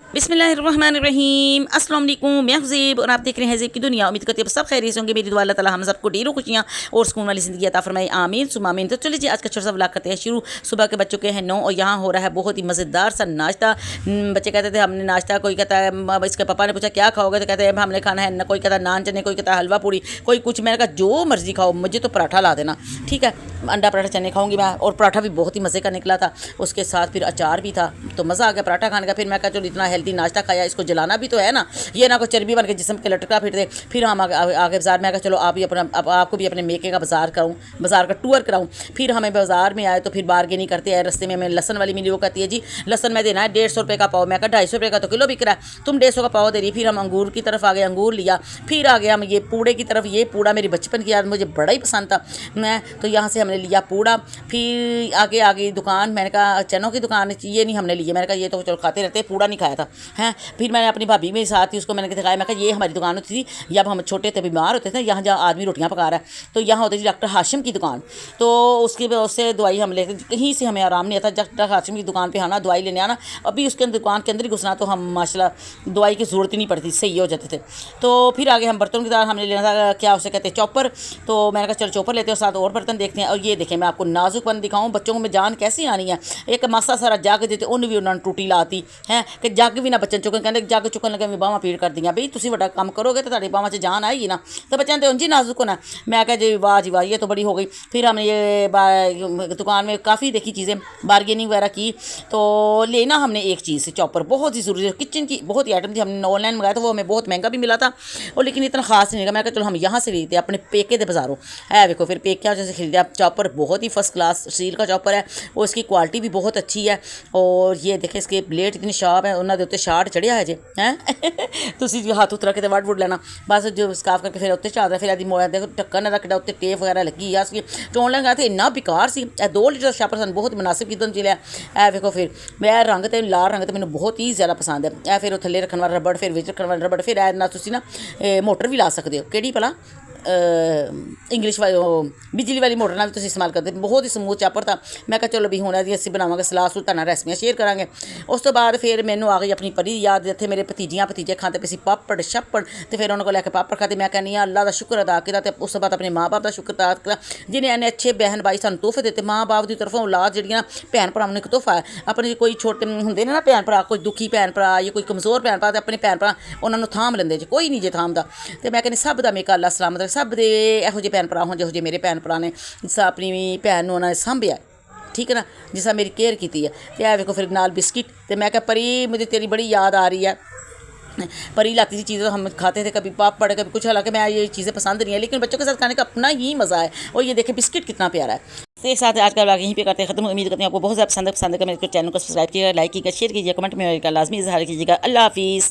बिस्मिल्लाहिर्रहमानिर्रहीम अस्सलाम वालेकुम। मैं ज़ेब और आप देख रहे हैं ज़ेब की दुनिया। उम्मीद करते हैं सब खैरियत से होंगे। मेरी दुआ अल्लाह ताला हम सबको ढेरों खुशियाँ और सुकून वाली ज़िंदगी अता फरमाए, आमीन सुम्मा आमीन। तो चलिए जी आज का छोटा सा व्लॉग करते हैं शुरू। सुबह के बच्चों के हैं 9 और यहाँ हो रहा है बहुत ही मज़ेदार सा नाश्ता। बच्चे कहते थे हमने नाश्ता, कोई कहता है इसके पापा ने पूछा क्या खाओगे, तो कहते हैं हमने खाना है, कोई कहता है नान चने, कोई कहता है हलवा पूड़ी, कोई कुछ। मैंने कहा जो मर्ज़ी खाओ, मुझे तो पराठा ला देना, ठीक है। अंडा पराठा चने खाऊंगी मैं, और पराठा भी बहुत ही मज़े का निकला था। उसके साथ फिर अचार भी था, तो मज़ा आ गया पराठा खाने का। फिर मैं कहा चलो इतना हेल्दी नाश्ता खाया, इसको जलाना भी तो है ना, ये ना कोई चर्बी बन के जिस्म के लटका फिर दे। फिर हम आगे बाज़ार में आगे, चलो आप भी अपना आपको भी अपने मेके का बाज़ार कराऊँ, बाज़ार का टूर कराऊँ। फिर हमें बाज़ार में आए तो फिर बार्गेनिंग करते हैं। रस्ते में हमें लहसन वाली मिली, वो कहती है जी लहसन में देना है 150 रुपये का पाव। मैं कहा 250 रुपये का तो किलो बिक रहा है, तुम 150 का पाव दे रही। फिर हम अंगूर की तरफ आ गए, अंगूर लिया। फिर आ गया हम ये पूड़े की तरफ। ये पूड़ा मेरी बचपन की याद, मुझे बड़ा ही पसंद था। मैं तो यहाँ से हमने लिया पूड़ा। फिर आगे आगे दुकान, मैंने कहा चनों की दुकान, ये नहीं हमने लिए। मैंने कहा ये तो चलो खाते रहते, पूड़ा नहीं खाया था हैं। फिर मैंने अपनी भाभी मेरे साथ थी, उसको मैंने दिखाया। मैं कहा ये हमारी दुकान होती थी जब हम छोटे थे, बीमार होते थे, यहाँ जहाँ आदमी रोटियाँ पका रहा है, तो यहाँ होती थी डॉक्टर हाशिम की दुकान। तो उससे दवाई हम लेते, कहीं से हमें आराम नहीं आता। डॉक्टर हाशिम की दुकान पर आना, दवाई लेने आना, अभी उसके दुकान के अंदर ही घुसना, तो हम माशाल्लाह दवाई की ज़रूरत ही नहीं पड़ती, सही हो जाते थे। तो फिर आगे हम बर्तन की तरह हमने लेना था, क्या उसे कहते हैं, चॉपर। तो मैंने कहा चलो चॉपर लेते हैं, साथ और बर्तन देखते हैं। और ये देखें, मैं आपको नाजुकपन दिखाऊं, बच्चों में जान कैसी आनी है। एक मासा सारा जग देते, उन्हें भी उन्होंने टूटी लाती है कि जग भी ना बच्चन चुकन, कहते जग चुकन लगे बाँह पीड़ कर दियाँ। बई तुम वड्डा काम करोगे तो तुम्हारी बाँह 'च जान आएगी ना। तो बच्चों तो जी नाजुक होना। मैं कहा जी वाह, ये तो बड़ी हो गई। फिर हमने ये दुकान में काफ़ी देखी चीज़ें, बार्गेनिंग वगैरह की। तो लेना हमने एक चीज़, चॉपर बहुत ही ज़रूरी है। किचन की बहुत ही आइटम थी, हमने ऑनलाइन मंगाया था, वो हमें बहुत महंगा भी मिला था, और लेकिन इतना खास नहीं लगा। मैं कहा चलो हम यहाँ से खरीदते अपने पेके दे बाज़ारों है। देखो फिर पेके जैसे खरीदा चॉपर, बहुत ही फर्स्ट क्लास स्टील का चॉपर है, और इसकी क्वालिटी भी बहुत अच्छी है। और ये देखें इसके ब्लेड इतनी शार्प है, उन्होंने उत्ते शार्ट चढ़िया है जे हैं तुसी जो हाथ उतरा के वड़ वुड़ लेना, बस जो स्काफ करके फिर उत्ते चादर, फिर आदि मोया देखो ढक्कन रखा, उत्ते टेप वगैरह लगी है उसकी। तो ऑनलाइन गया तो इन्ना बेकार सी। 2 लीटर शापर सन बहुत मुनासिब किदम चिलिया है। देखो फिर मैं रंग तो लाल रंग तो मैंने बहुत ही ज़्यादा पसंद है। ए फिर थले रखने वाला रबड़, फिर विच रखने वाला रबड़, फिर ना तुसी ना मोटर भी ला सकते हो, केड़ी भला इंग्लिश वाली बिजली वाली मोटर भी इस्तेमाल करते। बहुत ही समूथ चापर था। मैं कहा चलो भी हुण असीं बनावांगे, सलाह सूह तुहाडे नाल रेसिपियां शेयर करांगे। उस तो बाद फिर मैनू आ गई अपनी परी याद, जिथे मेरे भतीजे खाते पे सी पापड़ छप्पड़, तो फिर उन्होंने को लैके पापड़ खाते। मैं कहनी अल्लाह का शुक्र अदा किया, तो उस बाद अपने माँ बाप का शुक्र अदा किया जिन्हें इन्ने अच्छे बहन भाई सानू तोहफे देते। माँ बाप की तरफों औलाद जी भैन भरावां नूं एक तोहफा है। अपने कोई छोटे होंगे ना भैन भरा, कोई दुखी भैन भरा या कोई कमज़ोर भैन भरा, तो अपने भैन भरा उन्होंने थाम लेंदे, कोई नहीं जे थामदा। तो मैं कहनी सब का मेका अल्लाह सलामत रखे, सब दे ਇਹੋ ਜਿਹੇ ਭੈਣ ਭਰਾ ਹੋਣ ਜਿਹੋ ਜਿਹੇ ਮੇਰੇ ਭੈਣ ਭਰਾ ਨੇ, ਜਿਸ ਆਪਣੀ ਭੈਣ ਨੂੰ ਉਹਨਾਂ ਨੇ ਸਾਂਭਿਆ, ठीक है ना, जिसा मेरी केयर की है। तो यह देखो फिर नाल बिस्किट। तो मैं क्या परी मुझे तेरी बड़ी याद आ रही है, परी लाती थी चीज़ें, हम खाते थे कभी पापड़ कभी कुछ। हालांकि मैं ये चीज़ें पसंद नहीं है, लेकिन बच्चों के साथ खाने का अपना ही मज़ा है। और ये देखें बिस्किट कितना प्यारा है। तो एक साथ आज का व्लॉग यहीं पे करते हैं ख़त्म। उम्मीद करते हैं आपको बहुत ज़्यादा पसंद है। मेरे चैनल को सब्सक्राइब कीजिएगा, लाइक कीजिएगा, शेयर कीजिएगा, कमेंट में लाजमी इज़हार कीजिएगा। अल्लाह हाफिज़।